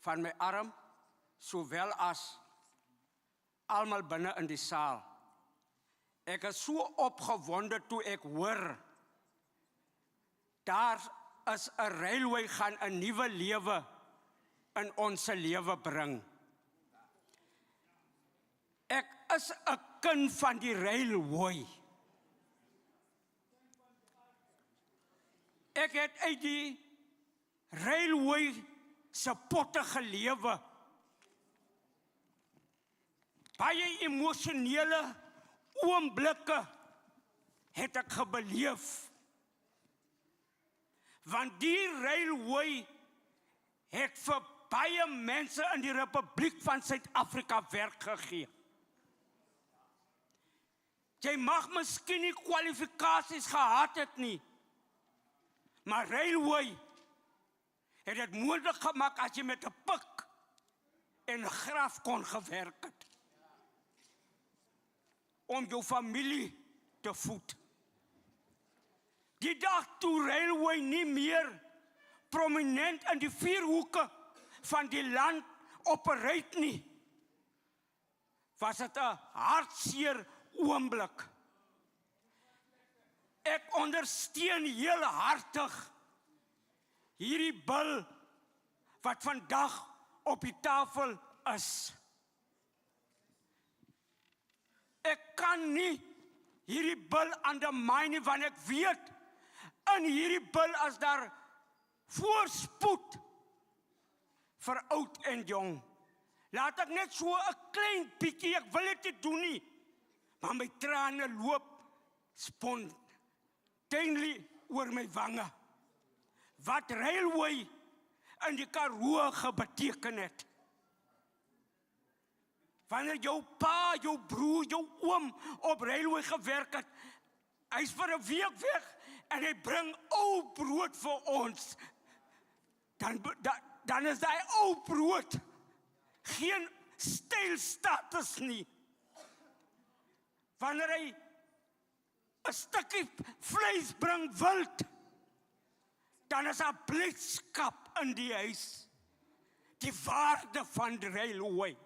van my arm, sowel as almal binne in die saal. Ek is so opgewonde toe ek hoor, daar is 'n railway gaan 'n nuwe lewe in ons lewe bring. Ek is 'n kind van die railway. Ek het uit die railway se potte gelewe. Baie emosionele oomblikke het ek gebeleef. Want die railway het vir baie mense in die Republiek van Suid-Afrika werk gegee. Jy mag miskien nie kwalifikasies gehad het nie, maar railway het dit moontlik gemaak as jy met 'n pik en 'n graf kon gewerk het. Om jou familie te voed. Die dag toe railway nie meer prominent in die vier hoeke van die land operate nie, was dit 'n hartseer oomblik. Ek ondersteun heel hartig hierdie bil wat vandag op die tafel is. Ek kan nie hierdie bil undermine nie, want ek weet, in hierdie bil as daar voorspoed vir oud en jong. Laat ek net so 'n klein bietjie, ek wil dit nie doen nie, maar my trane loop spontaneously oor my wange. Wat railway in die Karoo gebeteken het. Wanneer jou pa, jou broer, jou oom op railway gewerk het, hy is vir 'n week weg en hy bring ou brood vir ons. Dan is daai ou brood geen stylstatus nie. Wanneer hy 'n stukkie vleis bring wild, dan is daar blydskap in die huis. Die waarde van die railway.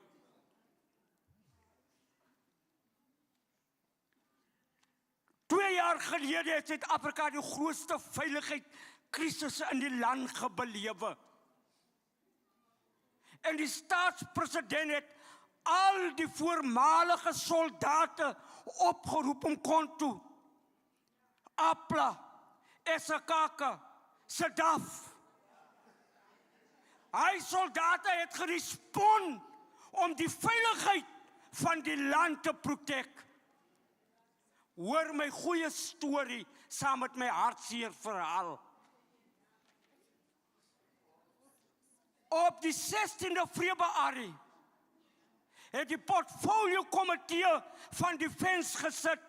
Twee jaar gelede het Suid-Afrika die grootste veiligheidskrisis in die land gebelewe. En die staatspresident het al die voormalige soldate opgeroep om kon toe. Apla, SKK, Sedaf. Hy soldate het gerespond om die veiligheid van die land te protect. Hoor my goeie storie saam met my hartseer verhaal. Op die 16de Februarie het die portfolio komitee van Defense gesit.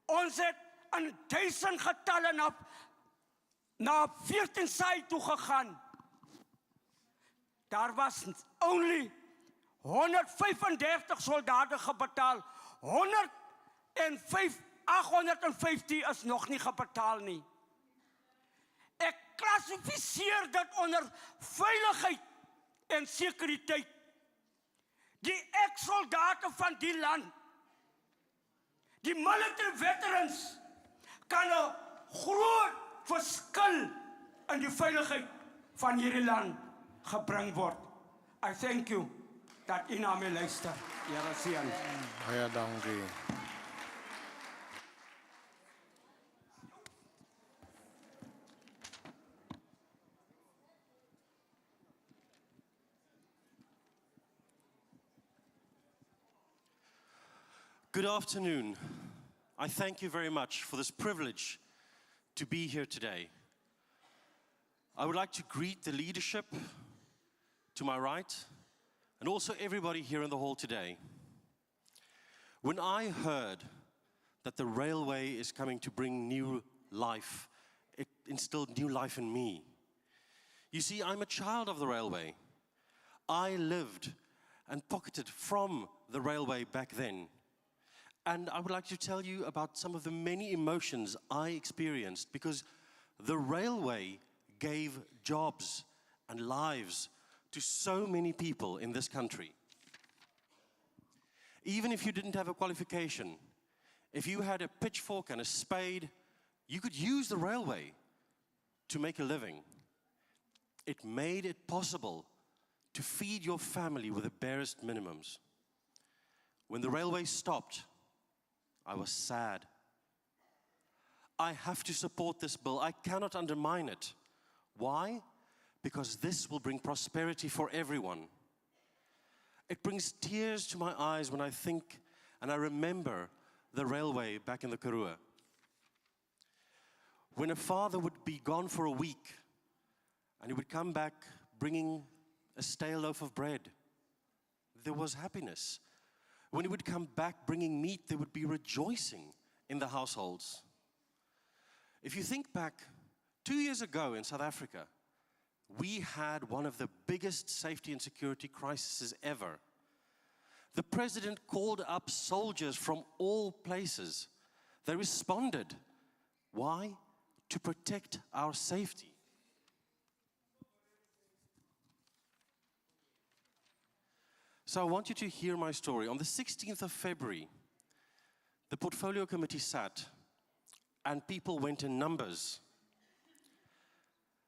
Ons het in 1000 getalle na 14 saai toe gegaan. Daar was only 135 soldate gebetaal. 850 is nog nie gebetaal nie. Ek klassifiseer dit onder veiligheid en sekuriteit. Die ex-soldate van die land, die military veterans, kan 'n groot verskil in die veiligheid van hierdie land gebring word. I thank you dat u na my luister. Here seën. Baie dankie. Good afternoon. I thank you very much for this privilege to be here today. I would like to greet the leadership to my right and also everybody here in the hall today. When I heard that the railway is coming to bring new life, it instilled new life in me. You see, I'm a child of the railway. I lived and pocketed from the railway back then. And I would like to tell you about some of the many emotions I experienced because the railway gave jobs and lives to so many people in this country. Even if you didn't have a qualification, if you had a pitchfork and a spade, you could use the railway to make a living. It made it possible to feed your family with the barest minimums. When the railway stopped, I was sad. I have to support this bill. I cannot undermine it. Why? Because this will bring prosperity for everyone. It brings tears to my eyes when I think and I remember the railway back in the Karoo. When a father would be gone for a week and he would come back bringing a stale loaf of bread, there was happiness. When he would come back bringing meat, there would be rejoicing in the households. If you think back 2 years ago in South Africa, we had one of the biggest safety and security crises ever. The president called up soldiers from all places. They responded. Why? To protect our safety. So I want you to hear my story. On the 16th of February, the Portfolio Committee sat and people went in numbers.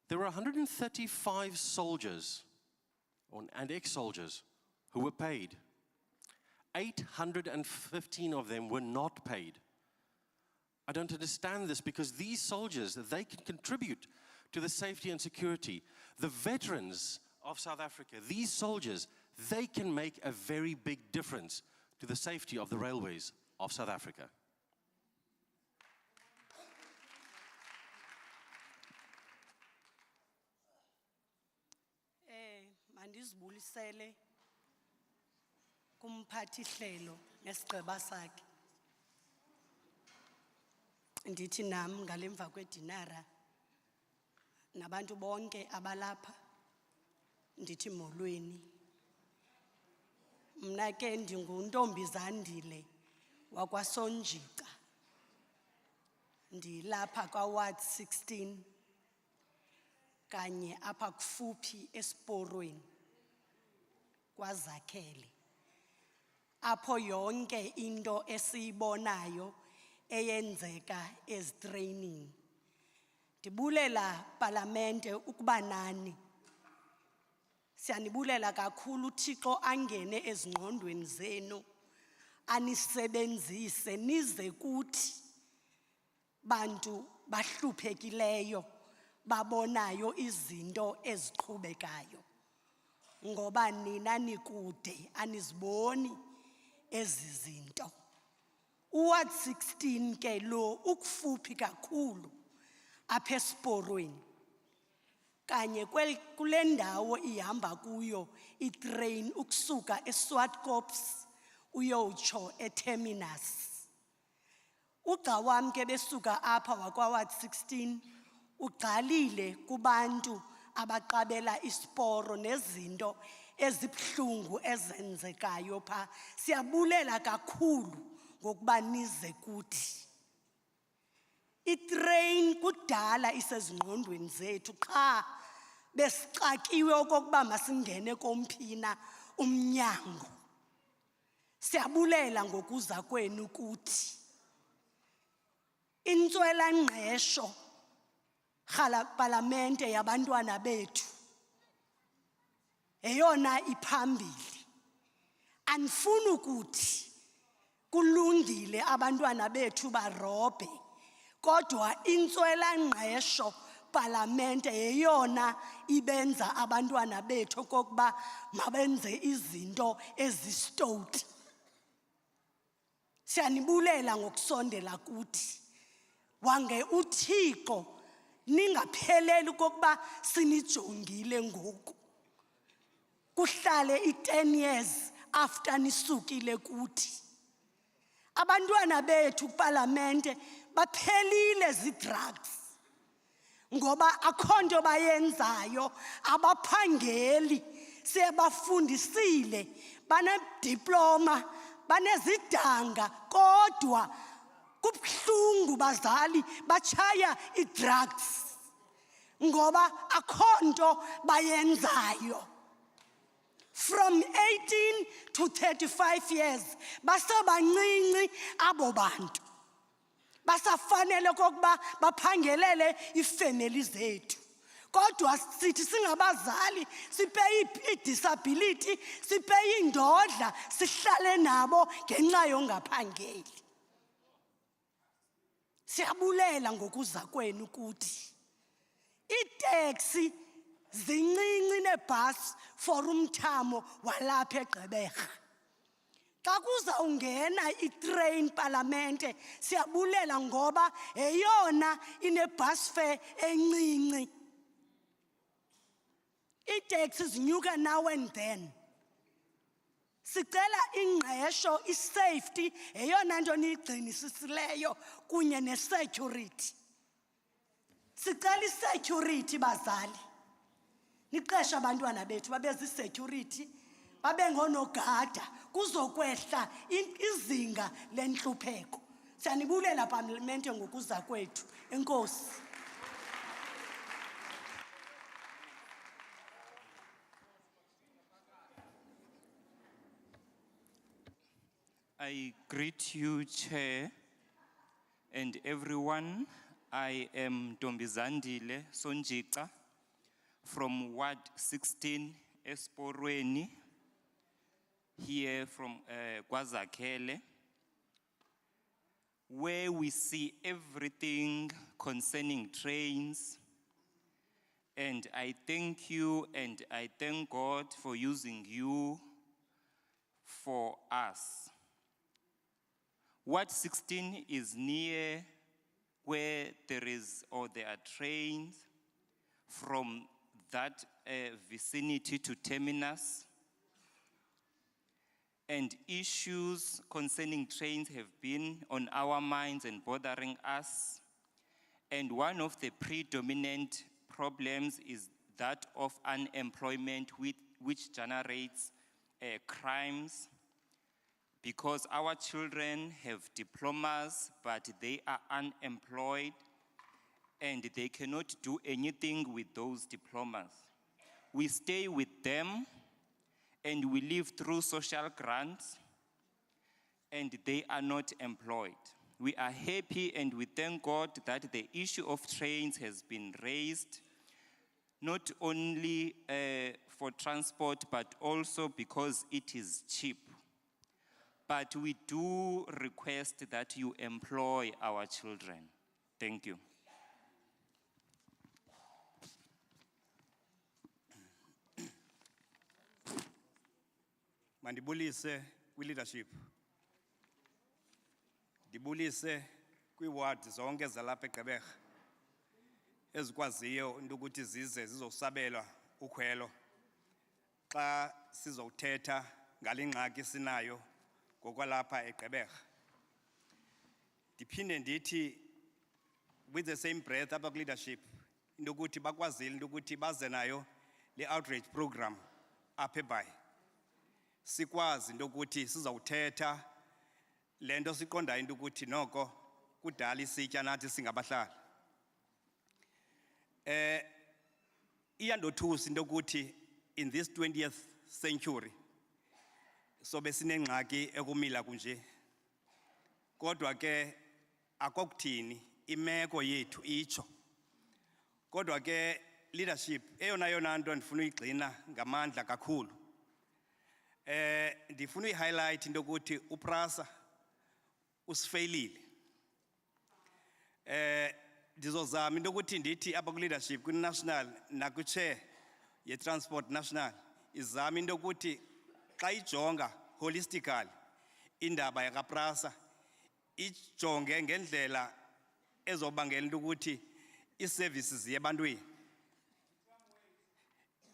There were 135 soldiers and ex-soldiers who were paid. 815 of them were not paid. I don't understand this because these soldiers, they can contribute to the safety and security. The veterans of South Africa, these soldiers, they can make a very big difference to the safety of the railways of South Africa. Mandizibulisele kumphathi hlelo ngesigqeba sakhe. Ndithi nam ngalemva kwedinara nabantu bonke abalapha ndithi molweni. Mna ke ndinguntombi Zandile wakwaSonjica. Ndilapha kwaWard 16 kanye apha kufuphi esiporweni kwaZakhele. Apho yonke into esiyibonayo eyenzeka ezitraining. Ndibulela Parliamente ukuba nani. Siyanibulela kakhulu uThixo angene ezingqondweni zenu anisebenzise nize kuthi bantu bahluphekileyo babonayo izinto eziqhubekayo. Ngoba nina nikude aniziboni ezi zinto. Uward 16 ke lo ukufuphi kakhulu apha esiporweni. Kanye kule ndawo ihamba kuyo itrain ukusuka eSwartkops uyotsho eTerminus. Ugxa wam ke besuka apha wakwaWard 16 ugxalile kubantu abaqabela isporo nezinto ezibhlungu ezenzekayo pha. Siyabulela kakhulu ngokuba nize kuthi. Itrain kudala isezingqondweni zethu qha besixakiwe okokuba masingene komphina umnyango. Siyabulela ngokuza kwenu kuthi. Intswela ngqesho Parliamente yabantwana bethu eyona iphambili. Anifuni ukuthi kulungile abantwana bethu barobhe, kodwa intswela ngqesho Parliamente yeyona ibenza abantwana bethu kokuba mabenze izinto ezistout. Siyanibulela ngokusondela kuthi. Wange uThixo ningapheleli kokuba sinijongile ngoku. Kuhlale i10 years after nisukile kuthi. Abantwana bethu Parliamente baphelile zidrugs. Ngoba akhonto bayenzayo abaphangeli siyabafundisile banediploma banezidanga kodwa kubhlungu bazali bachaya idrugs. ngoba akho nto bayenzayo. From 18 to 35 years, basebancinci abo bantu. Basafanele kokuba baphangelele ifamily zethu. Kodwa sithi singabazali sipeye i-disability, sipeye indodla, sihlale nabo ngenxa yongaphangeli. Siyabulela ngokuza kwenu kuthi itaxi zincinci nebus for umthamo walapha eGqeberha. Xa kuzawungena itrain parliamente siyabulela ngoba eyona inebus fare encinci. Itaxi zinyuka now and then. Sicela ingqesho, i-safety, eyona nto niyigcinisisileyo kunye ne-security. Sicela i-security bazali. Niqeshe abantwana bethu babeze i-security, babe ngonogada, kuzokwehla izinga lentlupheko. Siyanibulela parliamente ngokuza kwethu. Enkosi. I greet you, Chair, and everyone. I am Ntombizandile Sonjika from Ward 16, Esporweni, here from KwaZakhele, where we see everything concerning trains. And I thank you and I thank God for using you for us. Ward 16 is near where there are trains from that vicinity to terminus. And issues concerning trains have been on our minds and bothering us. And one of the predominant problems is that of unemployment, which generates crimes, because our children have diplomas, but they are unemployed and they cannot do anything with those diplomas. We stay with them and we live through social grants and they are not employed. We are happy and we thank God that the issue of trains has been raised, not only for transport, but also because it is cheap. But we do request that you employ our children. Thank you. Mandibulise kwi-leadership. Ndibulise kwi-ward zonke zalapha eGqeberha ezikwaziyo into ukuthi zize zizosabela ukhwelo xa sizothetha ngale ngxaki sinayo ngokwalapha eGqeberha. Ndiphinde ndithi with the same breath apha kwi-leadership into ukuthi bakwazile into ukuthi baze nayo le outreach program apha eBhayi. Sikwazi into ukuthi sizawuthetha lento siqondayo into ukuthi noko kudala isitya nathi singabahlali. Iyandothusa into ukuthi in this 20th century sobe sinengxaki ekumila kunje. Kodwa ke akokuthini imeko yethu itsho. Kodwa ke leadership eyona nto ndifuna uyigcina ngamandla kakhulu. Ndifuna uyi-highlight into ukuthi uPrasa usifailile. Ndizozama into ukuthi ndithi apha ku-leadership kwi-national naku-chair ye-transport national izama into ukuthi xa ijonga holistically indaba yakaPrasa ijonge ngendlela ezobangela into ukuthi i-services yebantwini.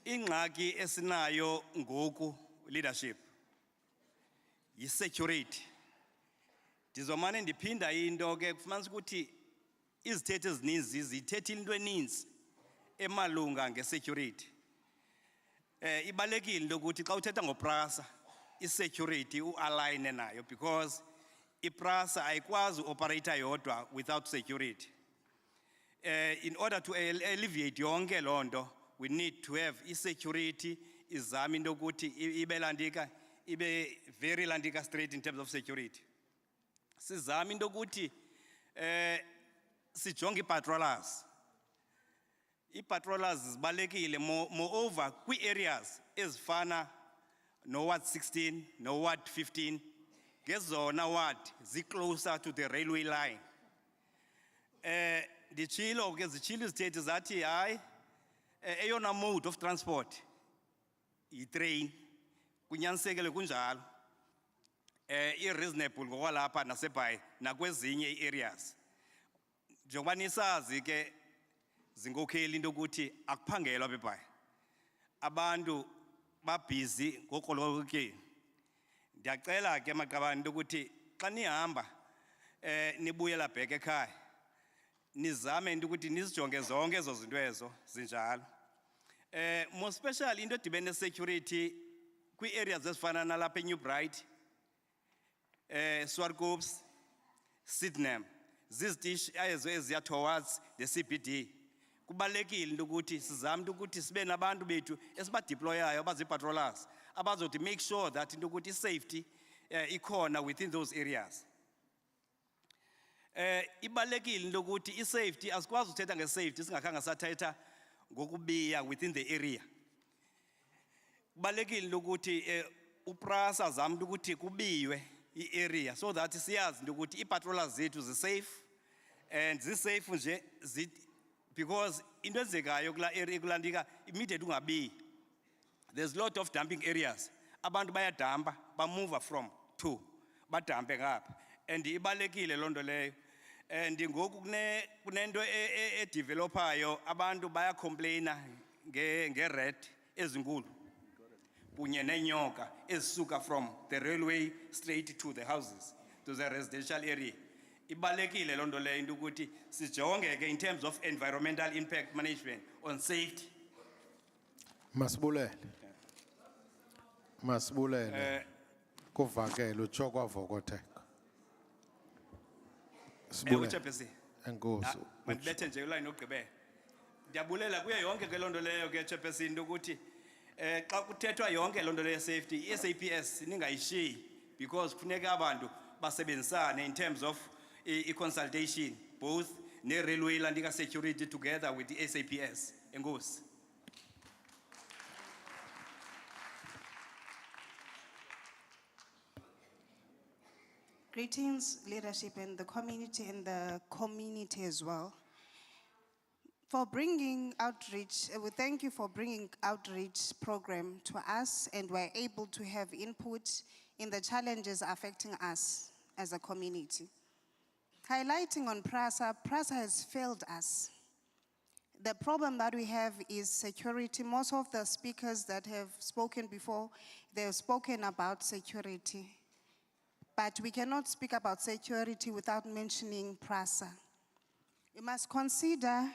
Ingxaki esinayo ngoku leadership yi-security. Ndizomane ndiphinda into ke kufumanisa ukuthi izithethe ezininzi zithethile into eninzi emalunga nge-security. Ibalekile into ukuthi xa uthetha ngoPrasa i-security u-align nayo because iPrasa ayikwazi uoperate yodwa without security. In order to alleviate yonke lonto, we need to have security izami into ukuthi ibe landika ibe very landika straight in terms of security. Sizami into ukuthi sijonge patrollers. I-patrollers zibalekile moreover kwi-areas ezifana no Ward 16, no Ward 15, ngezona ward closer to the railway line. Ndichilo ke zichilo izithethe zathi hayi eyona mode of transport i-train kunyansekele kunjalo. I-reasonable ngokwalapha nasebhayi nakwezinye i-areas. Njengoba nisazi ke zinkokheli into ukuthi akuphangelwa bebhayi. Abantu babhizi ngokolokeni. Ndiyacela ke maqabane into ukuthi xa nihamba nibuyela back ekhaya nizame into ukuthi nizijonge zonke ezo zinto ezo zinjalo. More especially into edibene security kwi-areas ezifana nalapha eNew Bright, Swartkops, Sydenham, zizitishi ezo eziya towards the CBD. Kubalekile into ukuthi sizame into ukuthi sibe nabantu bethu esibadeployayo abazi-patrollers abazothi make sure that into ukuthi safety ikhona within those areas. Ibalekile into ukuthi i-safety asikwazi ukuthetha nge-safety singakhange sathetha ngokubiya within the area. Kubalekile into ukuthi uprasa zama into ukuthi kubiywe i-area so that siyazi into ukuthi i-patrollers zethu zi-safe and zi-safe nje because into enzekayo kula area kulandika immediate ungabiyi. There's a lot of dumping areas. Abantu bayadampa, move from to, badampe ngapha. And ibalekile loo nto leyo. And ngoku kunento developayo abantu bayacomplaina nge-rat ezinkulu kunye neenyoka ezisuka from the railway straight to the houses, to the residential area. Ibalekile loo nto leyo into ukuthi sijonge ke in terms of environmental impact management on safety. Masibulele kuvakele utsho kwavokoteka. Uchapesi. Enkosi. Mandibethe nje uline Gqeberha. Ndiyabulela kuye yonke ke loo nto leyo ke Chapesi into ukuthi xa kuthethwa yonke loo nto leyo safety i-SAPS ningayishiyi because kufuneka abantu basebenzisane in terms of i-consultation both ne-railway landika security together with the SAPS. Enkosi. Greetings, leadership and the community as well. For bringing outreach, we thank you for bringing outreach program to us, and we're able to have input in the challenges affecting us as a community. Highlighting on PRASA has failed us. The problem that we have is security. Most of the speakers that have spoken before, they've spoken about security. But we cannot speak about security without mentioning PRASA. We must consider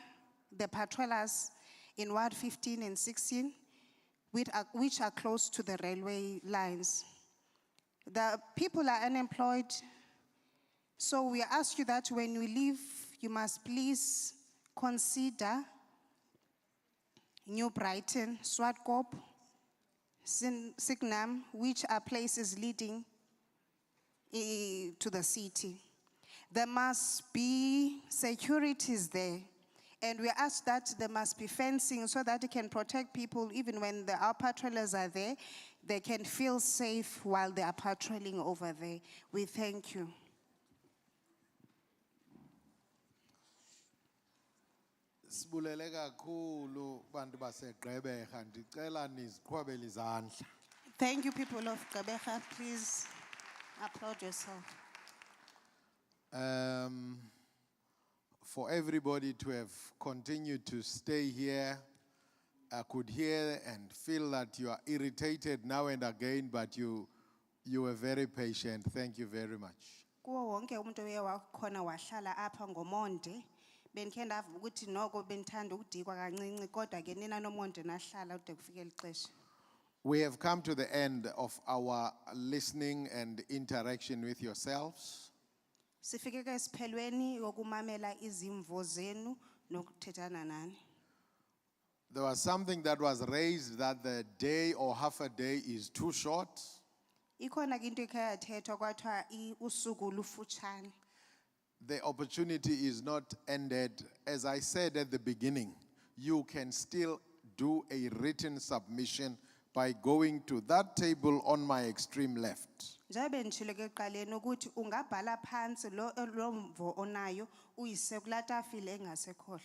the patrollers in Ward 15 and 16, which are close to the railway lines. The people are unemployed, so we ask you that when you leave, you must please consider New Brighton, Swartkop, Sydenham, which are places leading to the city. There must be securities there. And we ask that there must be fencing so that it can protect people even when our patrollers are there. They can feel safe while they are patrolling over there. We thank you. Sibulele kakhulu bantu baseGqeberha ndicela niziqhwabele izandla. Thank you, people of Gqeberha. Please applaud yourself. For everybody to have continued to stay here, I could hear and feel that you are irritated now and again, but you were very patient. Thank you very much. Kuwo wonke umuntu oye wakhona wahlala apha ngomonde. Benkhe ndava ukuthi noko benithanda ukudikwa kancinci kodwa ke nina nomonde nahlala ude kufike ixesha. We have come to the end of our listening and interaction with yourselves. Sifike ke esiphelweni yokumamela izimvo zenu nokuthethana nani. There was something that was raised that the day or half a day is too short. Ikhona ke into ekhe yathethwa kwathiwa usuku lufutshane. The opportunity is not ended. As I said at the beginning, you can still do a written submission by going to that table on my extreme left. Njengoba nditshilo ke ekuqaleni ukuthi ungabhala phansi lo mvo onayo uyise kulaa tafile engasekhohlo.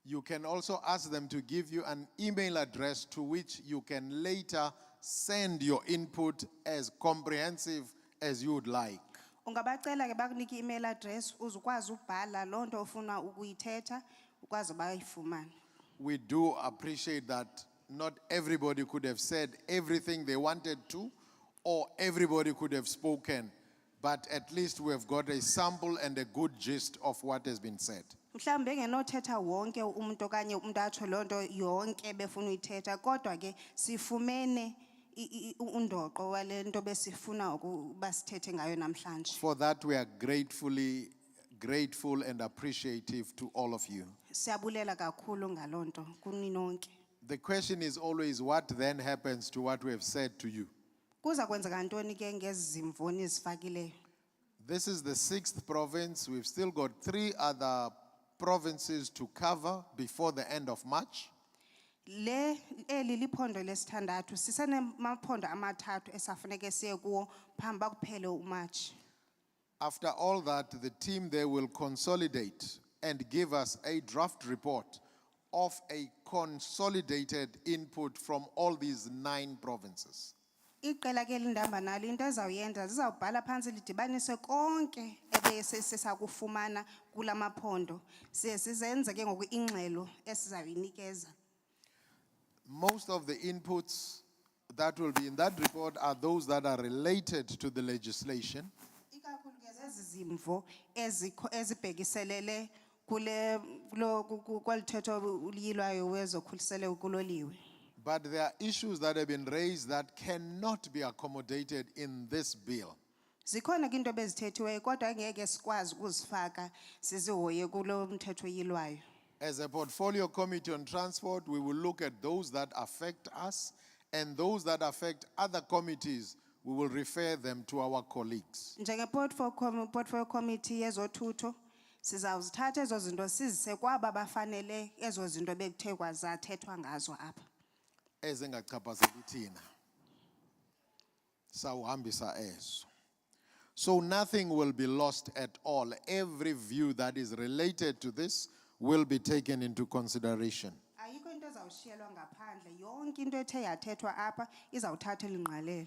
You can also ask them to give you an email address to which you can later send your input as comprehensive as you would like. Ungabacela ke bakunike email address uzukwazi ubhala lonto ofuna ukuyithetha ukwazi bayifumane. We do appreciate that not everybody could have said everything they wanted to, or everybody could have spoken, but at least we have got a sample and a good gist of what has been said. Mhlambe ngenothetha wonke umuntu okanye umuntu atsho lonto yonke befuna uyithetha kodwa ke sifumene undoqo walento besifuna ukuba sithethe ngayo namhlanje. For that we are grateful and appreciative to all of you. Siyabulela kakhulu ngalonto kuni nonke. The question is always, what then happens to what we have said to you? Kuza kwenzeka ntoni ke ngezi zimvo nizifakileyo? This is the 6th province. We've still got 3 other provinces to cover before the end of March. Le eli liphondo lesithandathu sisenamaphondo amathathu esafuneke siye kuwo phambi kuphele uMarch. After all that, the team there will consolidate and give us a draft report of a consolidated input from all these 9 provinces. Iqela ke lindamba nalo into ezawuyenza zizawubhala phansi lidibanise konke ebesesakufumana kulamaphondo sizenze ke ngoku ingxelo esizayinikeza. Most of the inputs that will be in that report are those that are related to the legislation. Ikakhulu ke zezi zimvo ezibhekiselele kwalithetho uliyilwayo wezokhuliseleyo kuloliwe. But there are issues that have been raised that cannot be accommodated in this bill. Zikhona ke into bezithethiweyo kodwa ngeke sikwazi ukuzifaka sizihoye kulo mthetho oyilwayo. As a portfolio committee on transport, we will look at those that affect us, and those that affect other committees, we will refer them to our colleagues. Njenge portfolio committee yezothutho sizawuzithatha ezo zinto sizise kwaba bafanele ezo zinto bekuthe kwazathethwa ngazo apha. Ezingachaphazeli thina. Sawuhambisa ezo. So nothing will be lost at all. Every view that is related to this will be taken into consideration. Ayikho into ezawushiyelwa ngaphandle yonke into ethe yathethwa apha izawuthathelwa ingqalelo.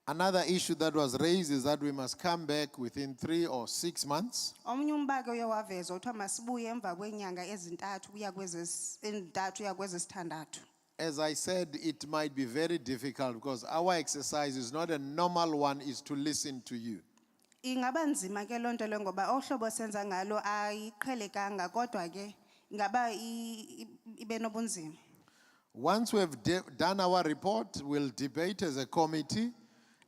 Another issue that was raised is that we must come back within 3 or 6 months. Omnye umbake uye waveza uthiwa masibuye emva kweenyanga ezintathu uya kwezintathu uya kwezisithandathu. As I said, it might be very difficult because our exercise is not a normal one, is to listen to you. Ingaba nzima ke lonto le ngoba ohlobo senza ngalo ayiqhelekanga kodwa ke ingaba ibe nobunzima. Once we have done our report, we'll debate as a committee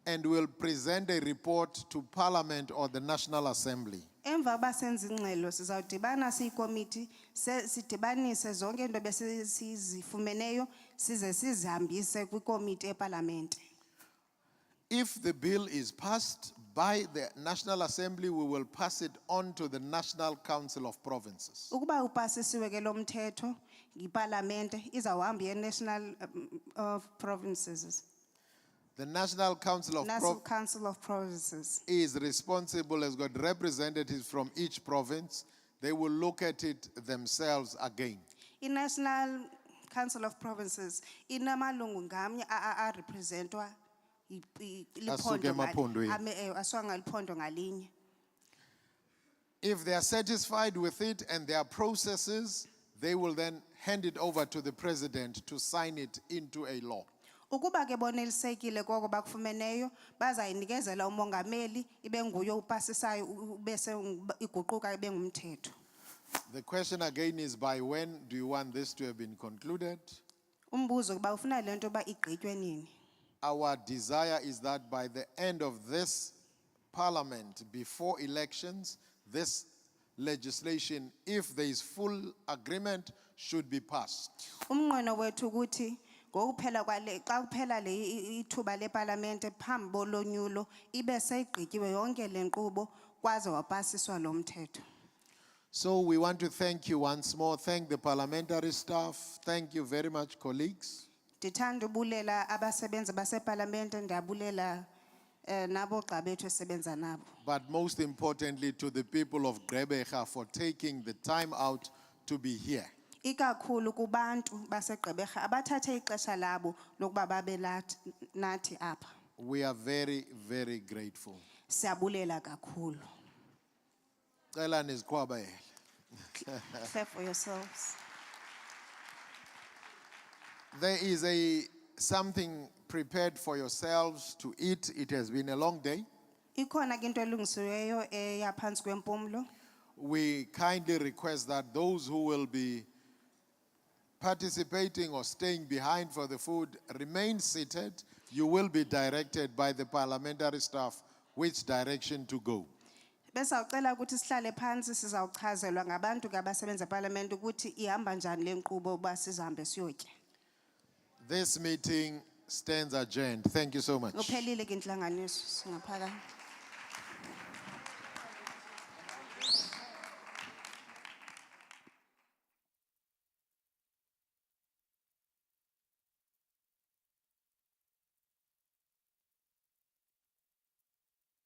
and we'll present a report to Parliament or the National Assembly. Emva kuba senza ingxelo sizawudibana siyikomiti sidibanise zonke into besizifumeneyo size sizihambise kwikomiti eParliament. If the bill is passed by the National Assembly, we will pass it on to the National Council of Provinces. Ukuba upasisiwe ke lo mthetho yiParliament izawuhamba ye-National of Provinces. The National Council of Provinces is responsible, has got representatives from each province. They will look at it themselves again. In National Council of Provinces, inamalungu ngamnye representwa liphondo ngalinye. If they are satisfied with it and their processes, they will then hand it over to the president to sign it into a law. Ukuba ke bonelisekile koko bakufumeneyo bazayinikezela umongameli ibe nguye upasisayo bese iguquka ibe ngumthetho. The question again is, by when do you want this to have been concluded? Umbuzo kuba ufuna lento ba igqitywe nini? Our desire is that by the end of this parliament, before elections, this legislation, if there is full agreement, should be passed. Umnqweno wethu ukuthi ngokuphela kwale xa kuphela le ithuba leParlamente phambi bolonyulo ibe seyigqityiwe yonke le nkqubo kwaze wapasiswa lo mthetho. So we want to thank you once more. Thank the parliamentary staff. Thank you very much, colleagues. Ndithanda ubulela abasebenzi baseParlamente, ndiyabulela nabo xa bethu esebenza nabo. But most importantly, to the people of Gqeberha for taking the time out to be here. Ikakhulu kubantu baseGqeberha abathathe ixesha labo lokuba babe nathi apha. We are very, very grateful. Siyabulela kakhulu. Cela niziqhwabele. Clap for yourselves. There is something prepared for yourselves to eat. It has been a long day. Ikhona ke into elungisiweyo eyaphansi kwempumlo. We kindly request that those who will be participating or staying behind for the food remain seated. You will be directed by the parliamentary staff which direction to go. Besawucela ukuthi sihlale phansi sizawuchazelwa ngabantu ke abasebenza eParliament ukuthi ihamba njani le nkqubo uba sizahambe siyotya. This meeting stands adjourned. Thank you so much. Uphelile ke inhlanganiso singaphakama.